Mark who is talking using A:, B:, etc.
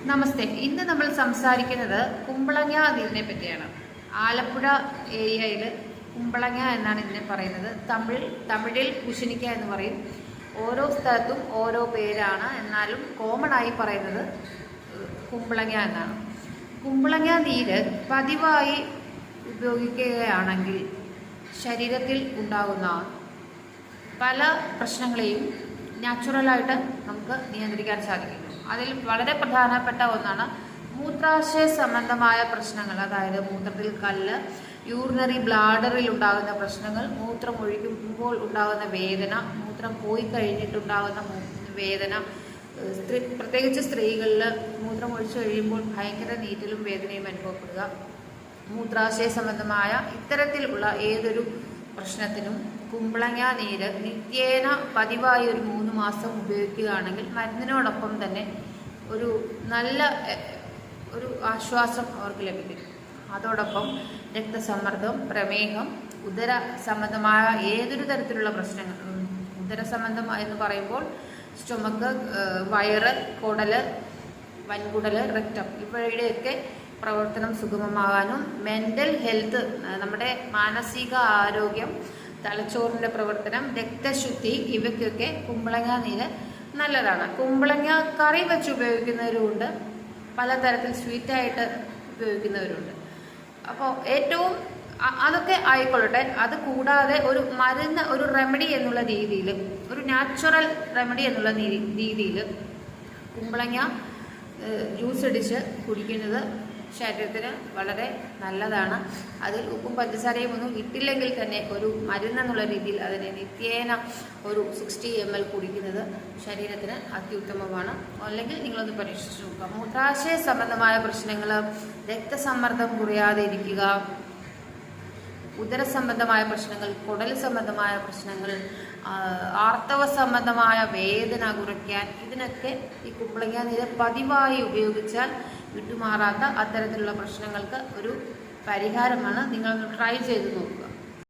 A: നമസ്തേ. ഇന്ന് നമ്മൾ സംസാരിക്കുന്നത് കുമ്പളങ്ങ നീരിനെ പറ്റിയാണ്. ആലപ്പുഴ ഏരിയയിൽ കുമ്പളങ്ങ എന്നാണ് ഇതിനെ പറയുന്നത്. തമിഴിൽ കുശിനിക്ക എന്ന് പറയും. ഓരോ സ്ഥലത്തും ഓരോ പേരാണ്, എന്നാലും കോമൺ ആയി പറയുന്നത് കുമ്പളങ്ങ എന്നാണ്. കുമ്പളങ്ങ നീര് പതിവായി ഉപയോഗിക്കുകയാണെങ്കിൽ ശരീരത്തിൽ ഉണ്ടാകുന്ന പല പ്രശ്നങ്ങളെയും നാച്ചുറലായിട്ട് നമുക്ക് നിയന്ത്രിക്കാൻ സാധിക്കുന്നു. അതിൽ വളരെ പ്രധാനപ്പെട്ട ഒന്നാണ് മൂത്രാശയ സംബന്ധമായ പ്രശ്നങ്ങൾ. അതായത് മൂത്രത്തിൽ കല്ല്, യൂറിനറി ബ്ലാഡറിൽ ഉണ്ടാകുന്ന പ്രശ്നങ്ങൾ, മൂത്രം ഒഴിക്കുമ്പോൾ ഉണ്ടാകുന്ന വേദന, മൂത്രം പോയി കഴിഞ്ഞിട്ടുണ്ടാകുന്ന വേദന, പ്രത്യേകിച്ച് സ്ത്രീകളിൽ മൂത്രം ഒഴിച്ചു കഴിയുമ്പോൾ ഭയങ്കര നീറ്റലും വേദനയും അനുഭവപ്പെടുക. മൂത്രാശയ സംബന്ധമായ ഇത്തരത്തിലുള്ള ഏതൊരു പ്രശ്നത്തിനും കുമ്പളങ്ങ നീര് നിത്യേന പതിവായി ഒരു 3 മാസം ഉപയോഗിക്കുകയാണെങ്കിൽ മരുന്നിനോടൊപ്പം തന്നെ ഒരു നല്ല ഒരു ആശ്വാസം അവർക്ക് ലഭിക്കും. അതോടൊപ്പം രക്തസമ്മർദ്ദം, പ്രമേഹം, ഉദര സംബന്ധമായ ഏതൊരു തരത്തിലുള്ള പ്രശ്നങ്ങൾ, ഉദര സംബന്ധം എന്ന് പറയുമ്പോൾ സ്റ്റൊമക്ക്, വയറ്, കുടല്, വൻകുടല്, റെക്ടം ഇവയുടെയൊക്കെ പ്രവർത്തനം സുഗമമാകാനും, മെൻ്റൽ ഹെൽത്ത്, നമ്മുടെ മാനസിക ആരോഗ്യം, തലച്ചോറിൻ്റെ പ്രവർത്തനം, രക്തശുദ്ധി ഇവയ്ക്കൊക്കെ കുമ്പളങ്ങ നീര് നല്ലതാണ്. കുമ്പളങ്ങ കറി വെച്ച് ഉപയോഗിക്കുന്നവരുമുണ്ട്, പലതരത്തിൽ സ്വീറ്റായിട്ട് ഉപയോഗിക്കുന്നവരുണ്ട്. അപ്പോൾ ഏറ്റവും അതൊക്കെ ആയിക്കൊള്ളട്ടെ. അത് കൂടാതെ ഒരു മരുന്ന്, ഒരു റെമഡി എന്നുള്ള രീതിയിൽ, ഒരു നാച്ചുറൽ റെമഡി എന്നുള്ള രീതിയിൽ കുമ്പളങ്ങ ജ്യൂസ് അടിച്ച് കുടിക്കുന്നത് ശരീരത്തിന് വളരെ നല്ലതാണ്. അതിൽ ഉപ്പും പഞ്ചസാരയും ഒന്നും ഇട്ടില്ലെങ്കിൽ തന്നെ ഒരു മരുന്നെന്നുള്ള രീതിയിൽ അതിനെ നിത്യേന ഒരു 60 ml കുടിക്കുന്നത് ശരീരത്തിന് അത്യുത്തമമാണ്. അല്ലെങ്കിൽ നിങ്ങളൊന്ന് പരീക്ഷിച്ച് നോക്കുക. മൂത്രാശയ സംബന്ധമായ പ്രശ്നങ്ങൾ, രക്തസമ്മർദ്ദം കുറയാതെ ഇരിക്കുക, ഉദര സംബന്ധമായ പ്രശ്നങ്ങൾ, കുടൽ സംബന്ധമായ പ്രശ്നങ്ങൾ, ആർത്തവ സംബന്ധമായ വേദന കുറയ്ക്കാൻ, ഇതിനൊക്കെ ഈ കുമ്പളങ്ങ നീര് പതിവായി ഉപയോഗിച്ചാൽ വിട്ടുമാറാത്ത അത്തരത്തിലുള്ള പ്രശ്നങ്ങൾക്ക് ഒരു പരിഹാരമാണ്. നിങ്ങളൊന്ന് ട്രൈ ചെയ്ത് നോക്കുക.